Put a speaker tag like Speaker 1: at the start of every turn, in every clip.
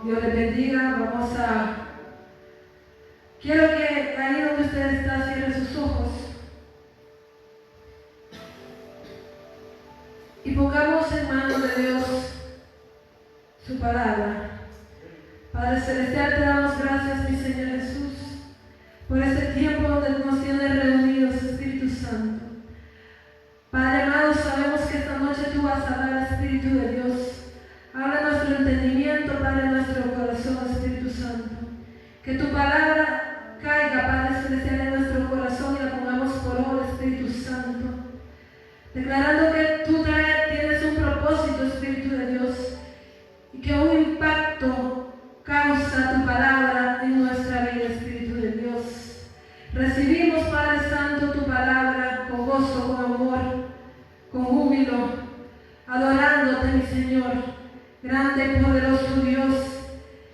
Speaker 1: Dios les bendiga. Quiero que ahí donde usted está cierre sus ojos y pongamos en manos de Dios su palabra. Padre Celestial, te damos gracias, mi Señor Jesús, por este tiempo donde nos tienes reunidos, Espíritu Santo. Padre amado, sabemos que esta noche tú vas a hablar, Espíritu de Dios. Habla nuestro entendimiento, Padre, nuestro corazón, Espíritu Santo. Que tu palabra caiga, Padre Celestial, en nuestro corazón y la pongamos por obra, Espíritu Santo. Declarando que tú tienes un propósito, Espíritu de Dios, y que un impacto causa tu palabra en nuestra vida, Espíritu de Dios. Recibimos, Padre Santo, tu palabra con gozo, con amor, con júbilo, adorándote, mi Señor, grande y poderoso Dios.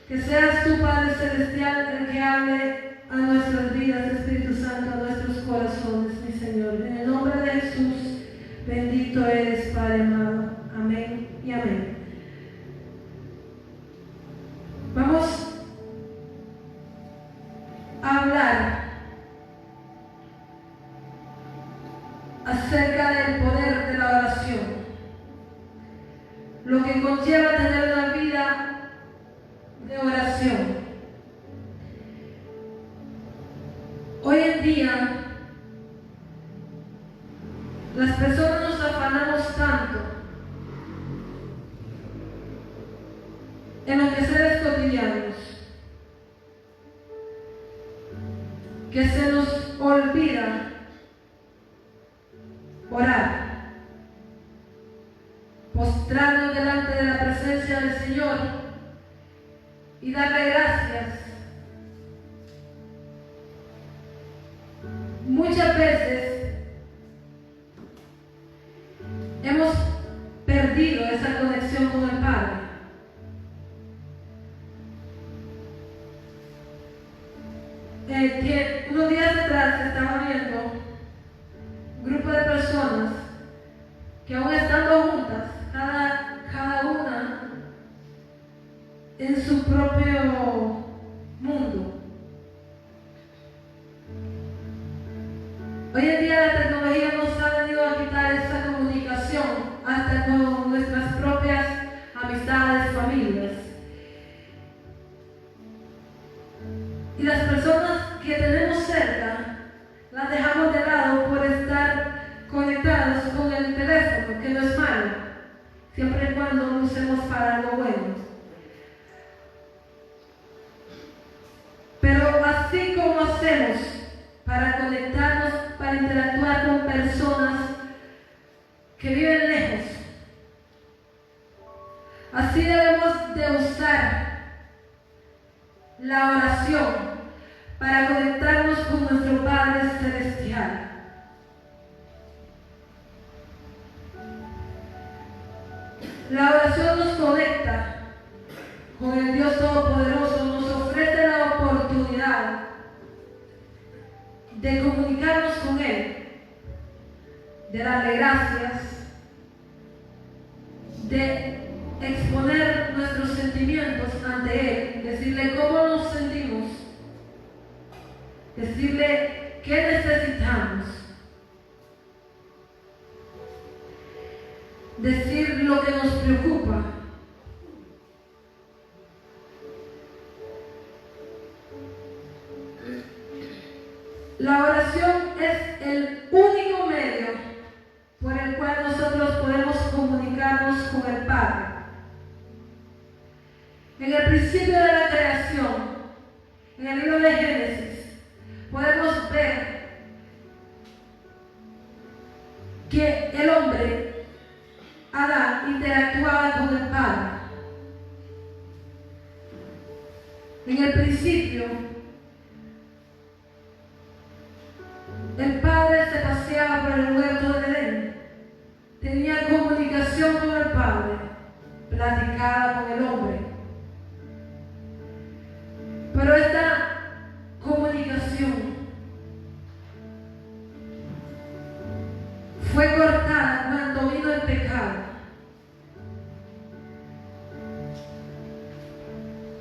Speaker 1: Que seas tú, Padre Celestial, el que hable a nuestras vidas, Espíritu Santo, a nuestros corazones, mi Señor. En el nombre de Jesús, bendito eres, Padre amado. Amén y amén. Vamos a hablar acerca del poder de la oración, lo que conlleva tener una vida de oración. Hoy en día las personas nos afanamos tanto en los quehaceres cotidianos que se nos olvida orar, postrarnos delante de la presencia del Señor y darle gracias. Muchas veces hemos perdido esa conexión con el Padre. Unos días atrás estaba viendo un grupo de personas que aún estando juntas, cada una en su propio mundo. Hoy en día la tecnología nos ha venido a quitar esa comunicación hasta con nuestras propias amistades, familias. Y las personas que tenemos cerca las dejamos de lado por estar conectados con el teléfono, que no es malo, siempre y cuando lo usemos para algo bueno. Pero así como hacemos para conectarnos, para interactuar con personas que viven lejos, así debemos de usar la oración para conectarnos con nuestro Padre Celestial. La oración nos conecta con el Dios Todopoderoso, nos ofrece la oportunidad de comunicarnos con Él, de darle gracias, de exponer nuestros sentimientos ante Él, decirle cómo nos sentimos, decirle qué necesitamos, decir lo que nos preocupa. La oración es el único medio por el cual nosotros podemos comunicarnos con el Padre. En el principio de la creación, en el libro de Génesis, podemos ver que el hombre, Adán, interactuaba con el Padre. En el principio, el Padre se paseaba por el huerto del Edén, tenía comunicación con el Padre, platicaba con el hombre. Pero esta comunicación fue cortada cuando vino el pecado.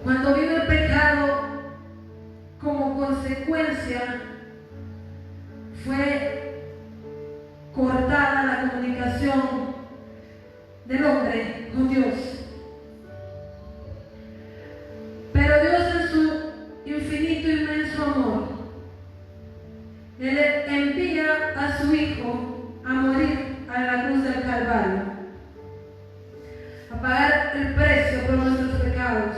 Speaker 1: Cuando vino el pecado, como consecuencia, fue cortada la comunicación del hombre con Dios. Pero Dios, en su infinito y inmenso amor, Él envía a su Hijo a morir a la cruz del Calvario, a pagar el precio por nuestros pecados,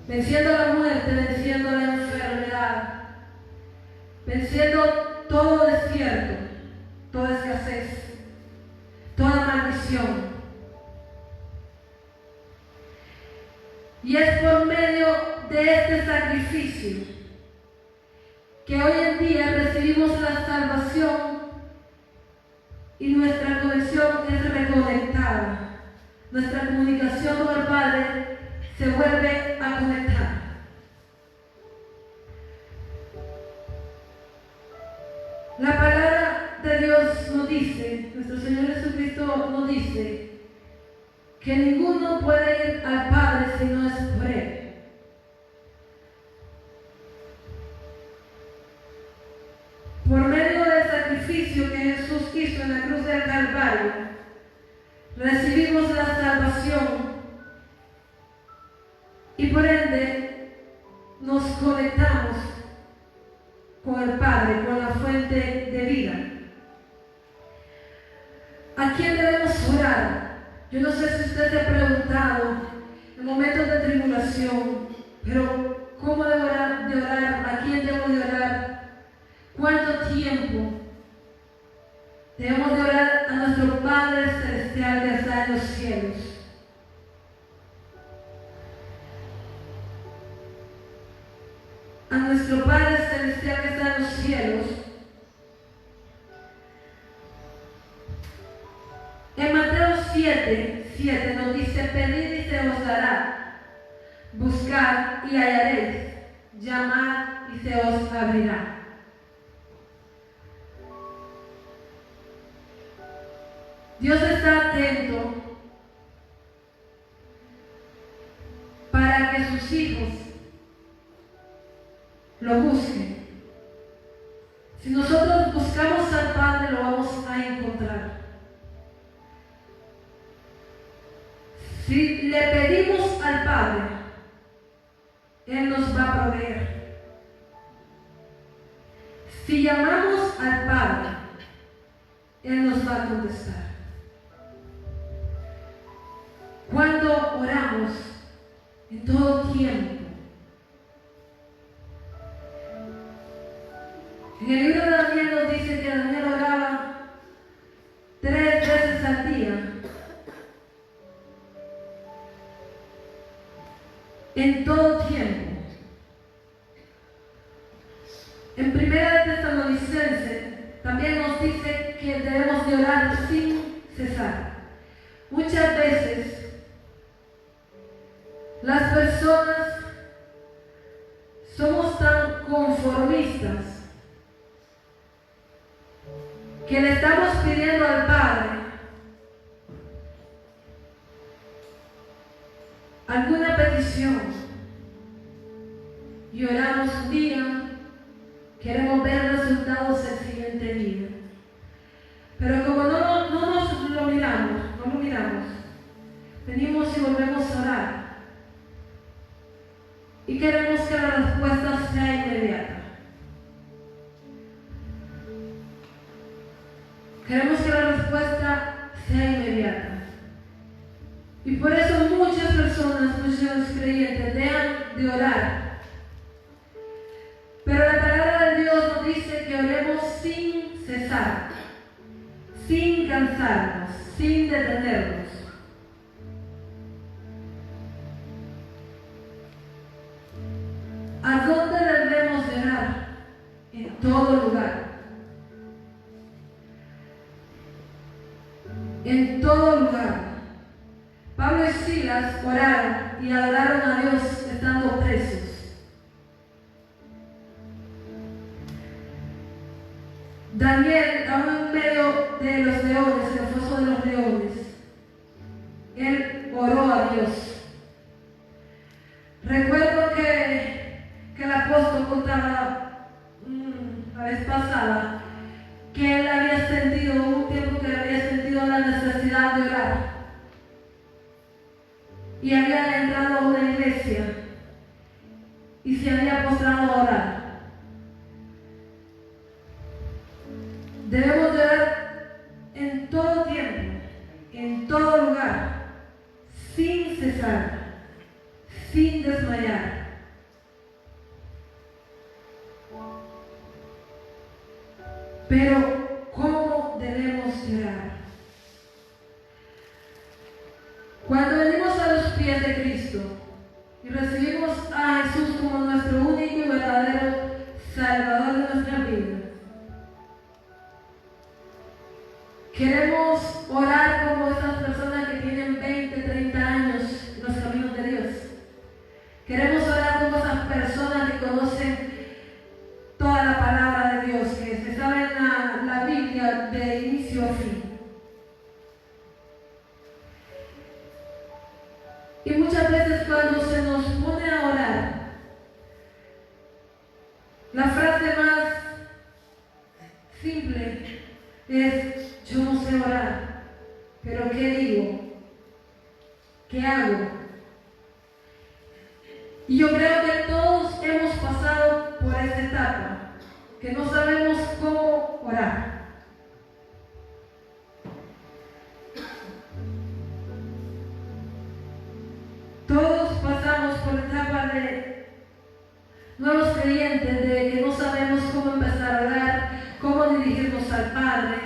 Speaker 1: venciendo la muerte, venciendo la enfermedad, venciendo todo desierto, toda escasez, toda maldición. Y es por medio de este sacrificio que hoy en día recibimos la salvación y nuestra conexión es reconectada. Nuestra comunicación con el Padre se vuelve a conectar. La palabra de Dios nos dice, nuestro Señor Jesucristo nos dice, que ninguno puede ir al Padre si no es por Él. Por medio del sacrificio que Jesús hizo en la cruz del Calvario, recibimos la salvación y por ende nos conectamos con el Padre, con la fuente de vida. ¿A quién debemos orar? Yo no sé si usted se ha preguntado en momentos de tribulación, pero ¿cómo debo de orar? ¿A quién debo de orar? ¿Cuánto tiempo? Debemos de orar a nuestro Padre Celestial que está en los cielos. A nuestro Padre Celestial que está en los cielos. En Mateo 7:7 nos dice: pedid y se os dará, buscad y hallaréis, llamad y se os abrirá. Dios está atento para que sus hijos lo busquen. Si nosotros buscamos al Padre, lo vamos a encontrar. Si le pedimos al Padre, Él nos va a proveer. Si llamamos al Padre, Él nos va a contestar. Cuando oramos, en todo tiempo. En el libro de Daniel nos dice que Daniel oraba 3 veces al día. En todo tiempo. En Primera de Tesalonicenses también nos dice que debemos de orar sin cesar. Muchas veces las personas somos tan conformistas que le estamos pidiendo al Padre alguna petición y oramos un día, queremos ver resultados el siguiente día, pero como no nos lo miramos, venimos y volvemos a orar y queremos que la respuesta sea inmediata. Queremos que la respuesta sea inmediata. Y por eso muchas personas, muchos creyentes dejan de orar. Pero la palabra de Dios nos dice que oremos sin cesar, sin cansarnos, sin detenernos. ¿A dónde debemos de orar? En todo lugar. En todo lugar. Pablo y Silas oraron y adoraron a Dios estando presos. Daniel, aún en medio de los leones, en el foso de los leones, él oró a Dios. Recuerdo que el apóstol contaba la vez pasada que él había sentido un tiempo que había sentido la necesidad de orar y había entrado a una iglesia y se había postrado a orar. Debemos de orar en todo tiempo, en todo lugar, sin cesar, sin desmayar. Pero, ¿cómo debemos de orar? Cuando venimos a los pies de Cristo y recibimos a Jesús como nuestro único y verdadero Salvador de nuestra vida, queremos orar como esas personas que tienen 20, 30 años en los caminos de Dios. Queremos orar como esas personas que conocen toda la palabra de Dios, que se saben la Biblia de inicio a fin. Y muchas veces cuando se nos pone a orar, la frase más simple es: yo no sé orar, pero ¿qué digo? ¿Qué hago? Y yo creo que todos hemos pasado por esta etapa, que no sabemos cómo orar. Todos pasamos por la etapa de nuevos creyentes, de que no sabemos cómo empezar a orar, cómo dirigirnos al Padre.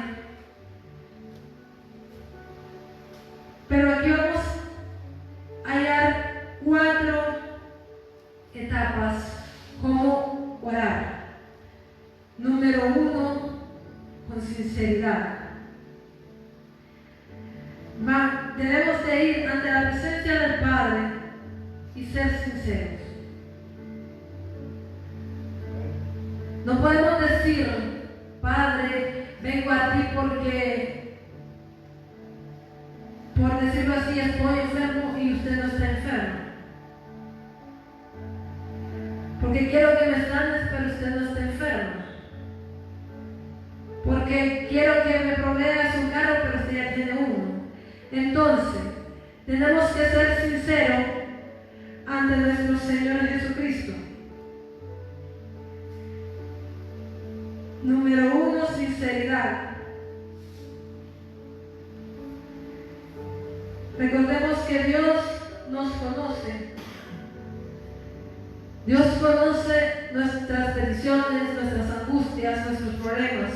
Speaker 1: Pero aquí vamos a hallar 4 etapas cómo orar. Número 1, con sinceridad. Debemos de ir ante la presencia del Padre y ser sinceros. No podemos decir: Padre, vengo a ti porque, por decirlo así, estoy enfermo y usted no está enfermo. Porque quiero que me sanes, pero usted no está enfermo. Porque quiero que me provea su carro, pero usted ya tiene uno. Entonces, tenemos que ser sinceros ante nuestro Señor Jesucristo. Número 1, sinceridad. Recordemos que Dios nos conoce. Dios conoce nuestras peticiones, nuestras angustias, nuestros problemas.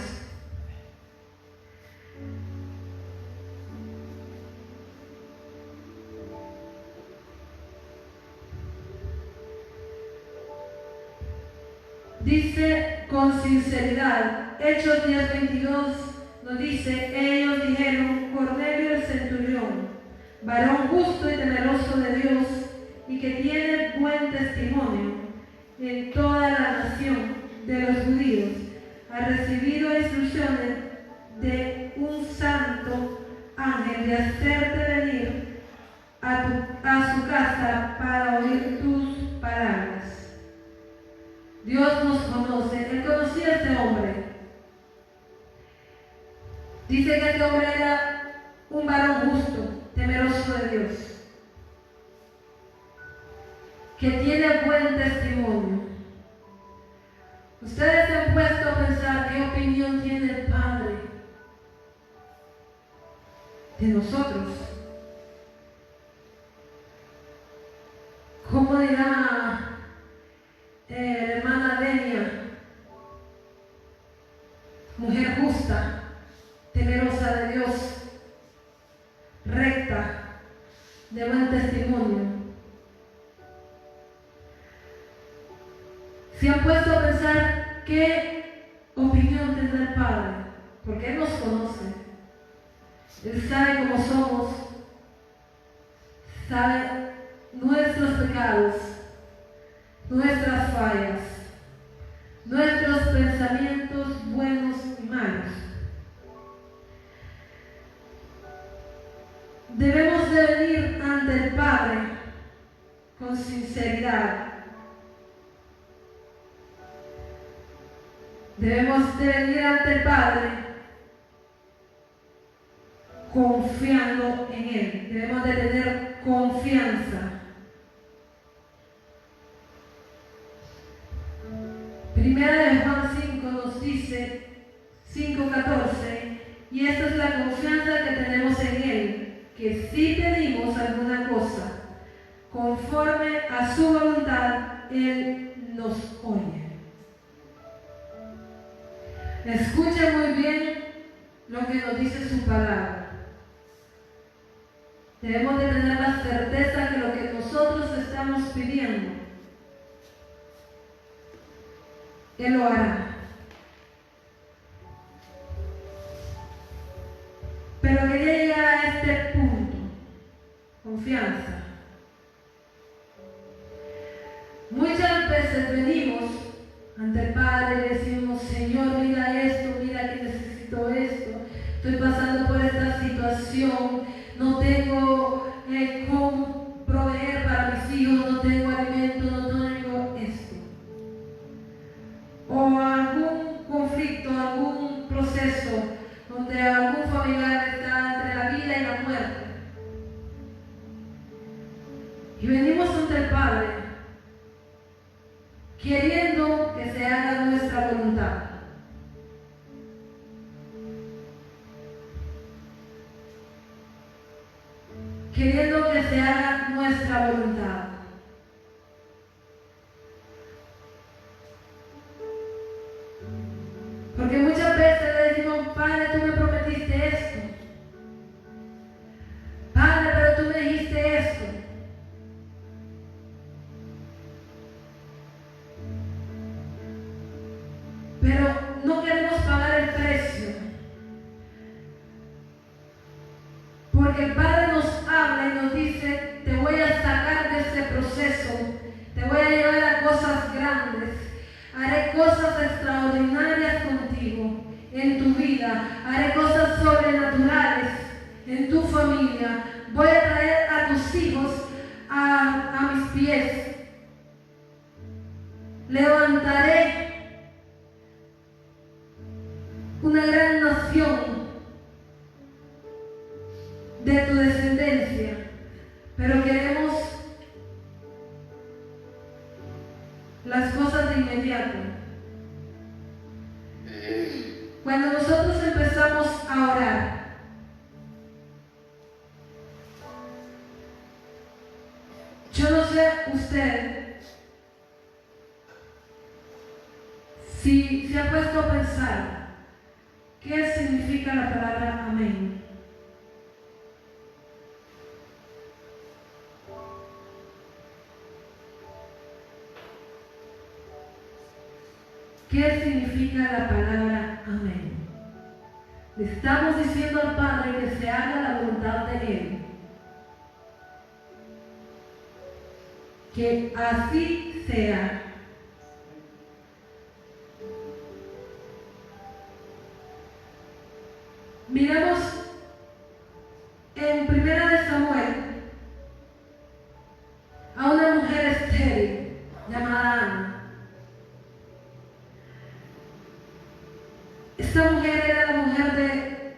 Speaker 1: Dice con sinceridad. Hechos 10:22 nos dice: ellos dijeron: Cornelio el centurión, varón justo y temeroso de Dios, y que tiene buen testimonio en toda la nación de los judíos, ha recibido instrucciones de un santo ángel de hacerte venir a su casa para oír tus palabras. Dios nos conoce. Él conocía a este hombre. Dice que este hombre era un varón justo, temeroso de Dios, que tiene buen testimonio. Ustedes se han puesto a pensar qué opinión tiene el Padre de nosotros. ¿Cómo dirá hermana Denia? Mujer justa, temerosa de Dios, recta, de buen testimonio. ¿Se han puesto a pensar qué opinión tendrá el Padre? Porque Él nos conoce. Él sabe cómo somos, sabe nuestros pecados, nuestras fallas, nuestros pensamientos buenos y malos. Debemos de venir ante el Padre con sinceridad. Debemos de venir ante el Padre confiando en Él. Debemos de tener confianza. Primera de Juan 5 nos dice, 5:14, y esta es la confianza que tenemos en Él, que si pedimos alguna cosa conforme a su voluntad, Él nos oye. Escuche muy bien lo que nos dice su palabra. Debemos de tener la certeza que lo que nosotros estamos pidiendo, Él lo hará. Pero quería llegar a este punto, confianza. Muchas veces venimos ante el Padre y decimos, Señor, mira esto, mira que necesito esto, estoy pasando por esta situación, no tengo cómo proveer para mis hijos, no tengo alimento, no tengo esto. O algún conflicto, algún proceso donde algún familiar está entre la vida y la muerte. Y venimos ante el Padre queriendo que se haga nuestra voluntad. Queriendo que se haga nuestra voluntad. Porque muchas veces le decimos, Padre, tú me prometiste esto. Padre, pero tú me dijiste esto. Pero no queremos pagar el precio. Porque el Padre nos habla y nos dice, te voy a sacar de este proceso, te voy a llevar a cosas grandes, haré cosas extraordinarias contigo, en tu vida, haré cosas sobrenaturales en tu familia, voy a traer a tus hijos a mis pies, levantaré una gran nación de tu descendencia, pero queremos las cosas de inmediato. Cuando nosotros empezamos a orar, yo no sé usted si se ha puesto a pensar qué significa la palabra amén. ¿Qué significa la palabra amén? Le estamos diciendo al Padre que se haga la voluntad de Él. Que así sea. Miramos en Primera de Samuel a una mujer estéril llamada Ana. Esta mujer era la mujer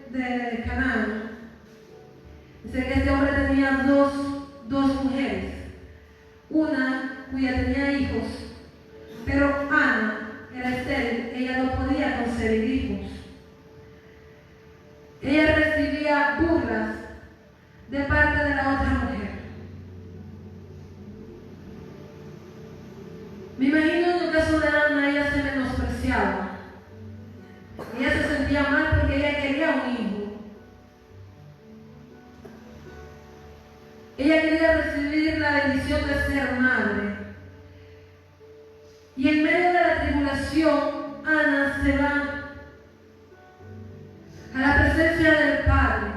Speaker 1: de Canaán. Dice que este hombre tenía dos mujeres, una cuya tenía hijos, pero Ana era estéril, ella no podía concebir hijos. Ella recibía burlas de parte de la otra mujer. Me imagino en el caso de Ana, ella se menospreciaba. Ella se sentía mal porque ella quería un hijo. Ella quería recibir la bendición de ser madre. Y en medio de la tribulación, Ana se va a la presencia del Padre.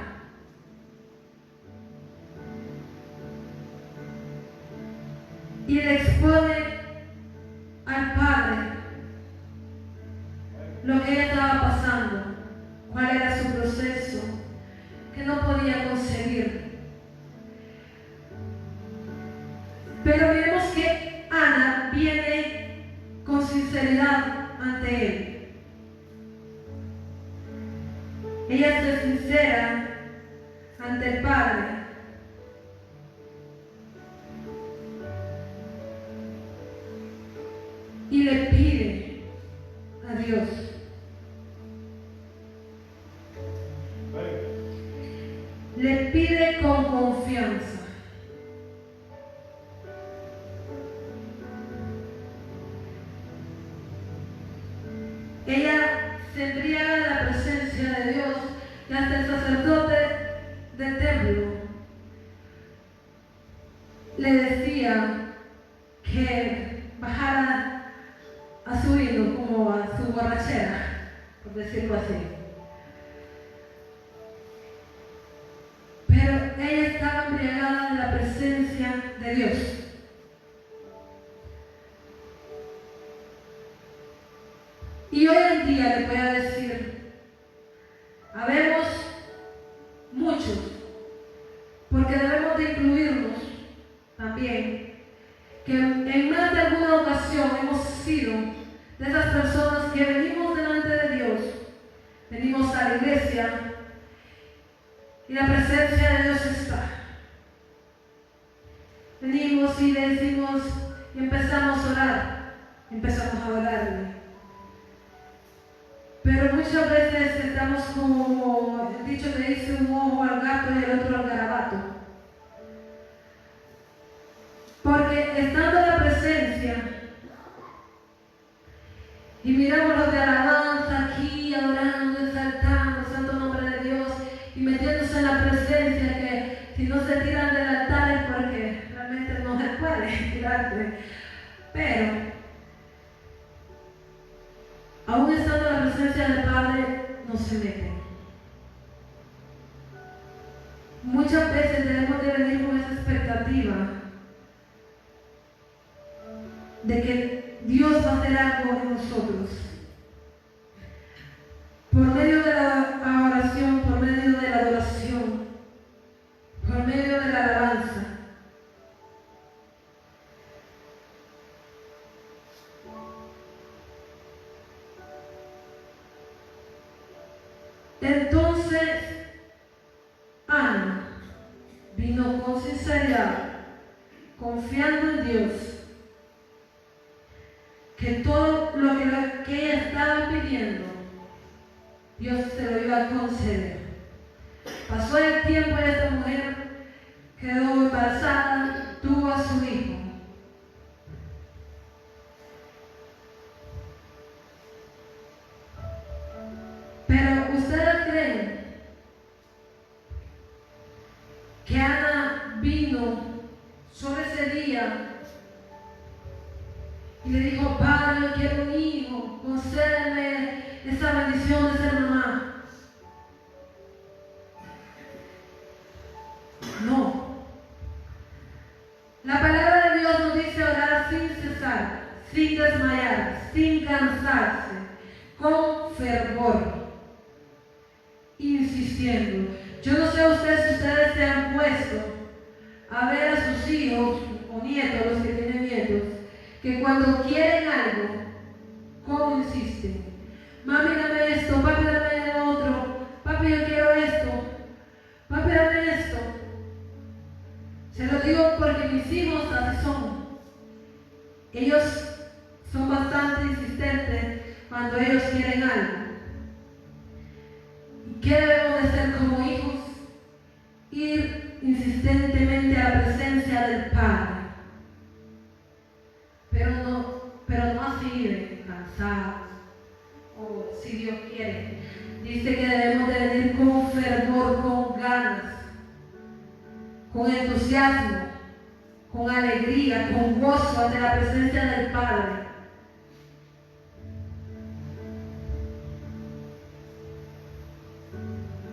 Speaker 1: Y le expone al Padre lo que ella estaba pasando, cuál era su proceso, que no podía concebir. Pero miremos que Ana viene con sinceridad ante él. Ella es sincera ante el Padre. Y le pide a Dios. Le pide con confianza. Ella se embriaga de la presencia de Dios y hasta el sacerdote del templo le decía que bajara a su hilo, como a su borrachera, por decirlo así. Pero ella estaba embriagada de la presencia de Dios. Y hoy en día le voy a decir, habemos muchos, porque debemos de incluirnos también, que en más de alguna ocasión hemos sido de esas personas que venimos delante de Dios, venimos a la iglesia y la presencia de Dios está. Venimos y decimos y empezamos a orar, empezamos a orarle. Pero muchas veces estamos como el dicho que dice, un ojo al gato y el otro al garabato. Porque estando en la presencia y miramos los de alabanza aquí, adorando, exaltando el santo nombre de Dios y metiéndose en la presencia, que si no se tiran del altar es porque realmente no se puede tirarse. Pero aún estando en la presencia del Padre, no se meten. Muchas veces debemos de venir con esa expectativa de que Dios va a hacer algo en nosotros. Por medio de la oración, por medio de la adoración, por medio de la alabanza. Entonces, Ana vino con sinceridad, confiando en Dios, que todo lo que ella estaba pidiendo, Dios se lo iba a conceder. Pasó el tiempo y esta mujer quedó embarazada, tuvo a su hijo. Pero ¿ustedes creen que Ana vino solo ese día y le dijo, Padre, yo quiero un hijo, concédeme esa bendición de ser mamá? No. La palabra de Dios nos dice orar sin cesar, sin desmayar, sin cansarse, con fervor, insistiendo. Yo no sé ustedes si ustedes se han puesto a ver a sus hijos o nietos, los que tienen nietos, que cuando quieren algo, ¿cómo insisten? Mami, dame esto, papi, dame el otro, papi, yo quiero esto, papi, dame esto. Se lo digo porque mis hijos así son. Ellos son bastante insistentes cuando ellos quieren algo. ¿Y qué debemos de hacer como hijos? Ir insistentemente a la presencia del Padre. Pero no así de cansados, o si Dios quiere. Dice que debemos de venir con fervor, con ganas, con entusiasmo, con alegría, con gozo ante la presencia del Padre.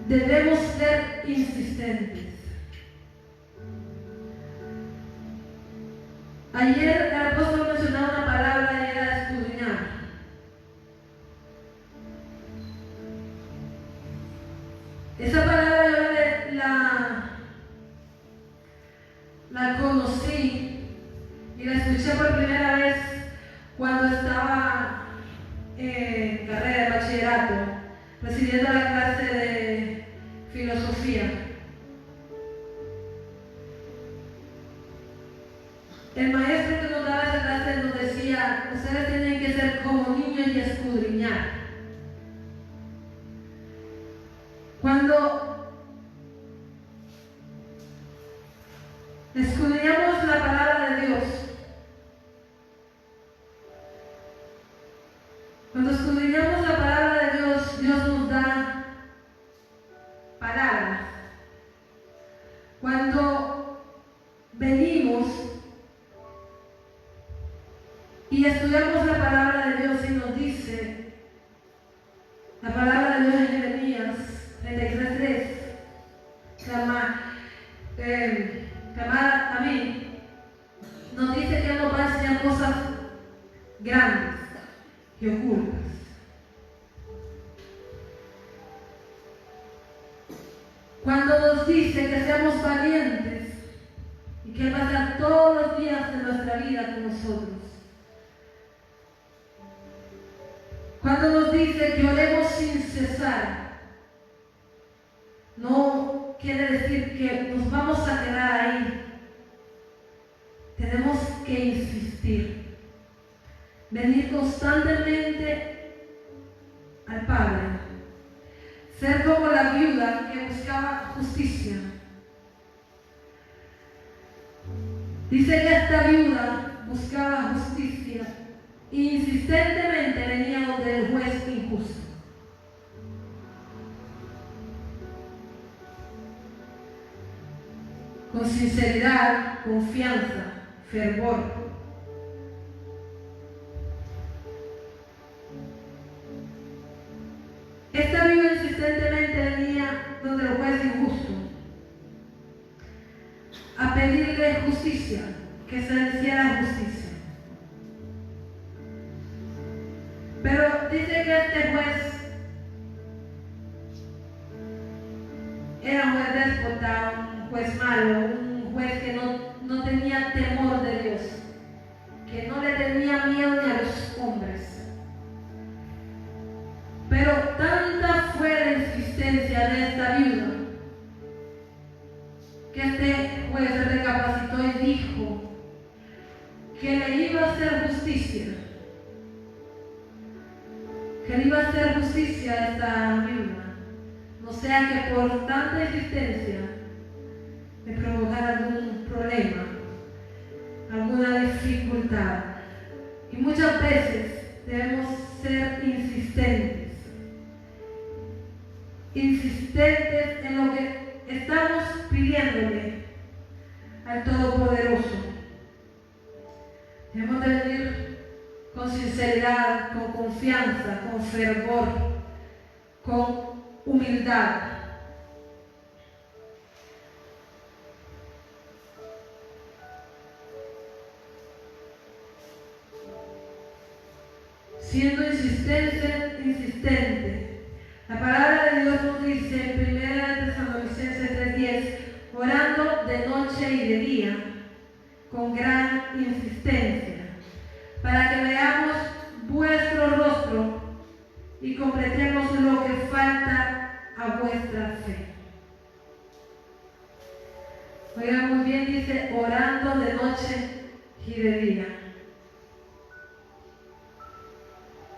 Speaker 1: Debemos ser insistentes. Ayer el apóstol mencionaba una palabra y era escudriñar. Esa palabra yo la conocí recibiendo la clase de filosofía. El maestro que nos daba esa clase nos decía, ustedes tienen que ser como niños y escudriñar. Cuando escudriñamos la palabra de Dios, cuando escudriñamos la palabra de Dios, Dios nos da palabras. Cuando venimos y estudiamos la palabra de Dios y nos dice, la palabra de Dios en Jeremías 33:3, clamar a mí, nos dice que nos va a enseñar cosas grandes y ocultas. Cuando nos dice que seamos valientes y que va a estar todos los días de nuestra vida con nosotros. Cuando nos dice que oremos sin cesar, no quiere decir que nos vamos a quedar ahí. Tenemos que insistir, venir constantemente al Padre, ser como la viuda que buscaba justicia. Dice que esta viuda buscaba justicia e insistentemente venía donde el juez injusto. Con sinceridad, confianza, fervor. Esta viuda insistentemente venía donde el juez injusto a pedirle justicia, que se le hiciera justicia. Pero dice que este juez era un juez déspota, un juez malo, un juez que no tenía temor de Dios, que no le tenía miedo ni a los hombres. Pero tanta fue la insistencia de esta viuda que este juez recapacitó y dijo que le iba a hacer justicia, que le iba a hacer justicia a esta viuda, no sea que por tanta insistencia le provocara algún problema, alguna dificultad. Y muchas veces debemos ser insistentes en lo que estamos pidiéndole al Todopoderoso. Debemos de venir con sinceridad, con confianza, con fervor, con humildad. Siendo insistente. La palabra de Dios nos dice en 1 Tesalonicenses 3:10, orando de noche y de día, con gran insistencia, para que veamos vuestro rostro y completemos lo que falta a vuestra fe. Oigan muy bien, dice orando de noche y de día.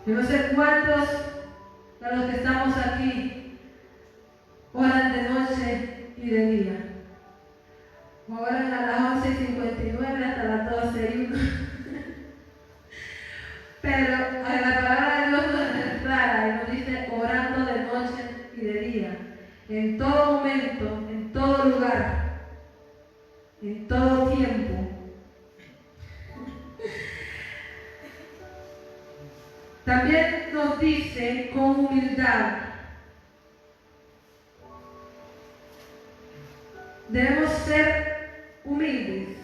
Speaker 1: Yo no sé cuántos de los que estamos aquí oran de noche y de día. Oran a las 11:59 hasta las 12:01. Pero la palabra de Dios nos es clara y nos dice orando de noche y de día, en todo momento, en todo lugar, en todo tiempo. También nos dice con humildad. Debemos ser humildes.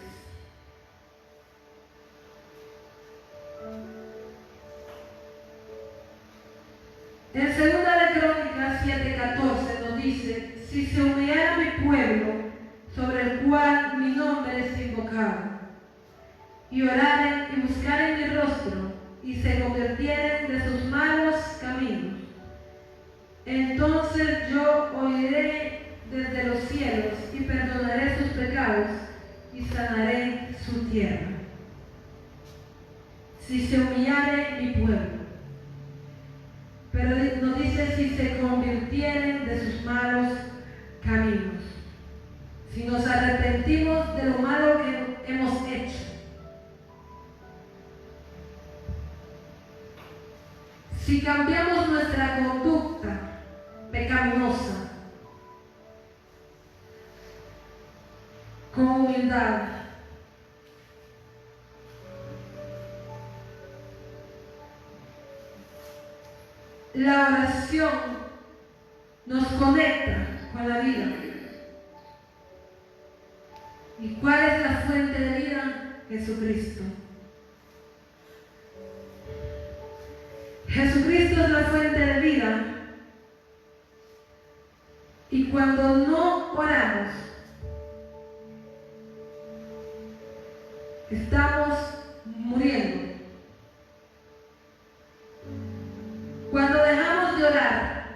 Speaker 1: En 2 de Crónicas 7:14 nos dice, si se humillara mi pueblo, sobre el cual mi nombre es invocado, y oraren y buscaren mi rostro, y se convirtieren de sus malos caminos, entonces yo oiré desde los cielos y perdonaré sus pecados y sanaré su tierra. Si se humillare mi pueblo, pero nos dice si se convirtieren de sus malos caminos, si nos arrepentimos de lo malo que hemos hecho. Si cambiamos nuestra conducta pecaminosa con humildad, la oración nos conecta con la vida. ¿Y cuál es la fuente de vida? Jesucristo. Jesucristo es la fuente de vida. Y cuando no oramos, estamos muriendo. Cuando dejamos de orar,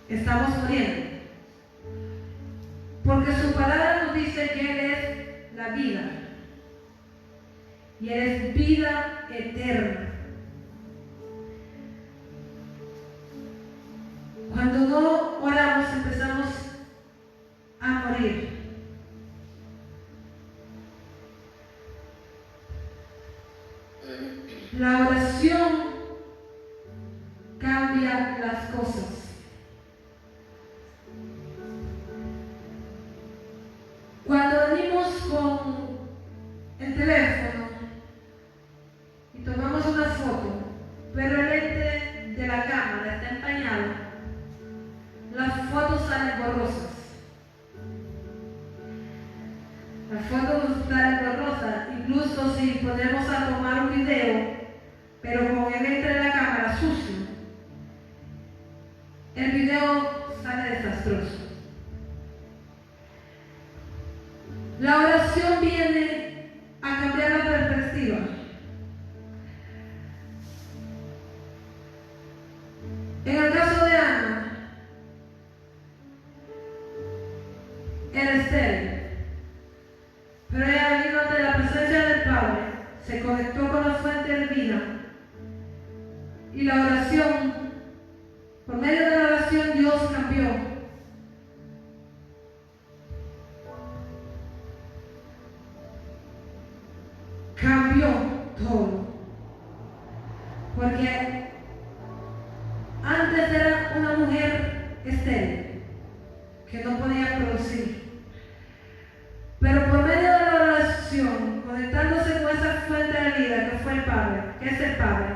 Speaker 1: estamos muriendo. Porque su palabra nos dice que Él es la vida. Y Él es vida eterna. Cuando no oramos, empezamos a morir. La oración cambia las cosas. Cuando venimos con el teléfono y tomamos una foto, pero el lente de la cámara está empañado, las fotos salen borrosas. Las fotos salen borrosas, incluso si ponemos a tomar un video, pero con el lente de la cámara sucio, el video sale desastroso. La oración viene a cambiar la perspectiva. En el caso de Ana, era estéril, pero ella vino ante la presencia del Padre, se conectó con la fuente de vida, y la oración, por medio de la oración, Dios cambió. Cambió todo. Porque antes era una mujer estéril, que no podía producir. Pero por medio de la oración, conectándose con esa fuente de vida que fue el Padre, que es el Padre,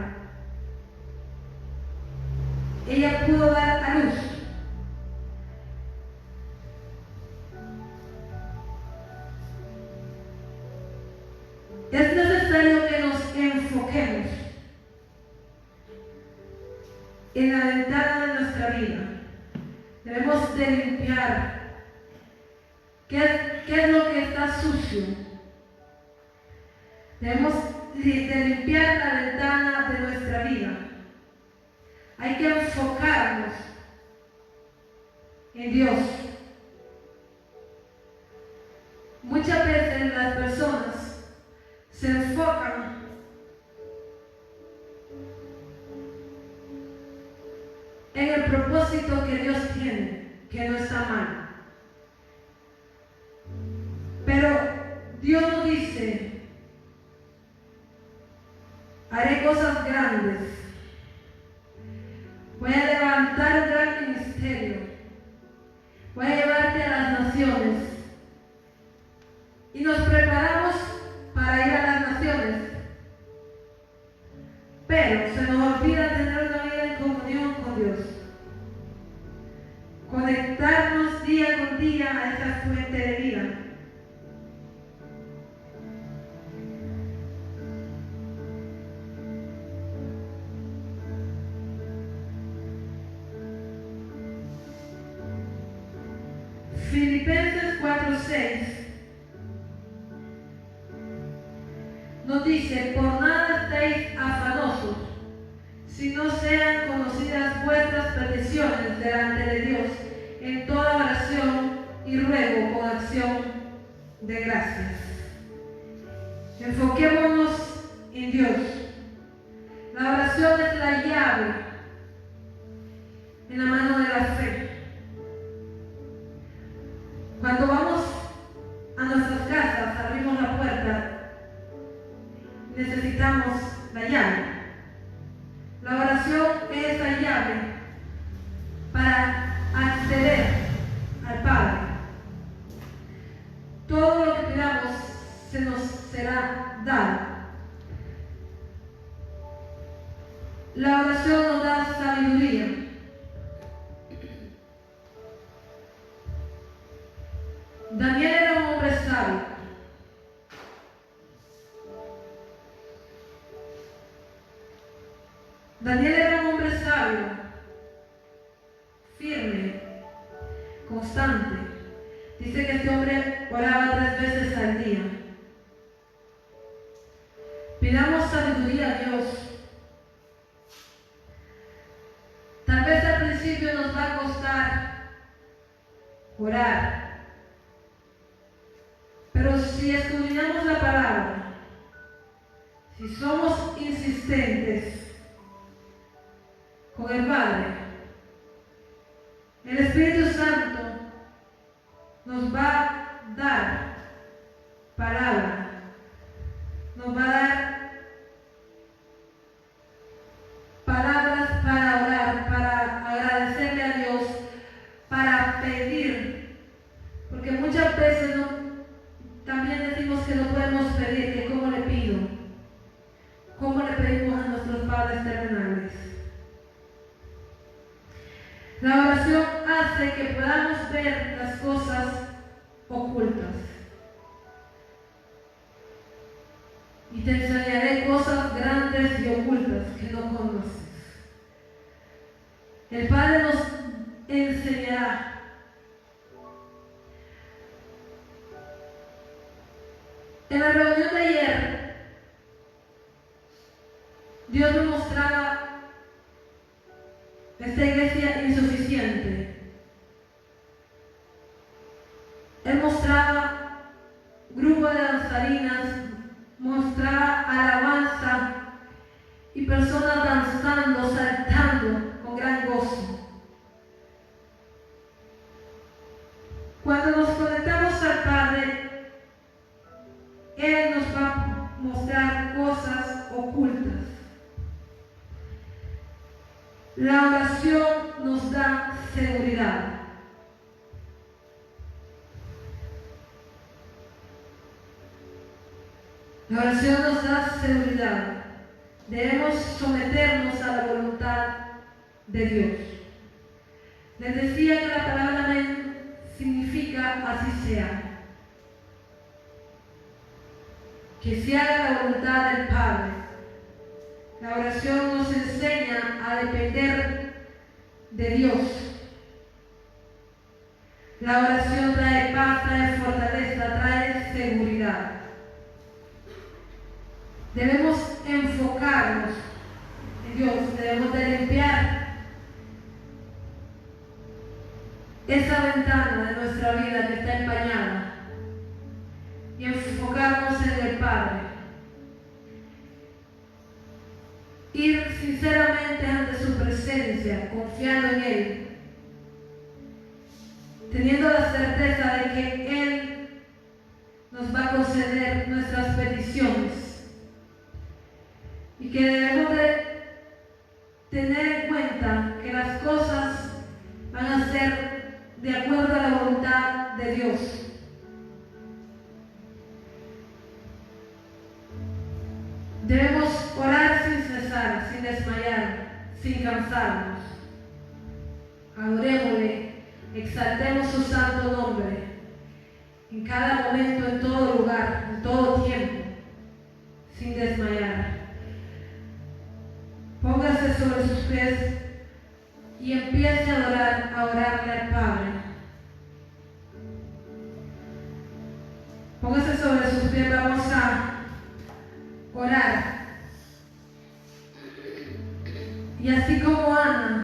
Speaker 1: ella pudo dar a luz. Es necesario que nos enfoquemos en la ventana de nuestra vida. Debemos de limpiar. ¿Qué es lo que está sucio? Debemos de limpiar la ventana de nuestra vida. Hay que enfocarnos en Dios. Muchas veces las personas se enfocan en el propósito que Dios tiene, que no está mal. Pero Dios nos dice, haré cosas grandes, voy a levantar un gran ministerio, voy a llevarte a las naciones, y nos preparamos para ir a las naciones, pero se nos olvida tener una vida en comunión con Dios, conectarnos día con día a esa fuente de vida. Filipenses 4:6 nos dice: por nada estéis afanosos, si no sean conocidas vuestras peticiones delante de Dios en toda oración y ruego con acción de gracias. Enfoquémonos en Dios. La oración es la llave en la mano de la fe. Cuando vamos a nuestras casas, abrimos la puerta, necesitamos la llave. La oración es la llave para acceder al Padre. Todo lo que pidamos se nos será dado. La oración nos da sabiduría. Daniel era un hombre sabio. Daniel era un hombre sabio, firme, constante. Dice que este hombre oraba 3 veces al día. Pidamos sabiduría a Dios. Tal vez al principio nos va a costar orar, pero si escudriñamos la palabra, si somos insistentes con el Padre, el Espíritu Santo nos va a dar palabra, nos va a dar palabras para orar, para agradecerle a Dios, para pedir, porque muchas veces también decimos que no podemos pedir, que cómo le pido, cómo le pedimos a nuestros padres terrenales. La oración hace que podamos ver las cosas ocultas. Y te enseñaré cosas grandes y ocultas que no conoces. El Padre nos enseñará. En la reunión de ayer, Dios nos mostraba esta iglesia insuficiente. Él mostraba grupo de danzarinas, mostraba alabanza y personas danzando, saltando con gran gozo. Cuando nos conectamos al Padre, Él nos va a mostrar cosas ocultas. La oración nos da seguridad. La oración nos da seguridad. Debemos someternos a la voluntad de Dios. Les decía que la palabra amén significa así sea. Que se haga la voluntad del Padre. La oración nos enseña a depender de Dios. La oración trae paz, trae fortaleza, trae seguridad. Debemos enfocarnos en Dios, debemos de limpiar esa ventana de nuestra vida que está empañada y enfocarnos en el Padre. Ir sinceramente ante su presencia, confiando en Él, teniendo la certeza de que Él nos va a conceder nuestras peticiones y que debemos de tener en cuenta que las cosas van a ser de acuerdo a la voluntad de Dios. Debemos orar sin cesar, sin desmayar, sin cansarnos. Adorémosle, exaltemos su santo nombre en cada momento, en todo lugar, en todo tiempo, sin desmayar. Póngase sobre sus pies y empiece a orarle al Padre. Póngase sobre sus pies, vamos a orar. Y así como Ana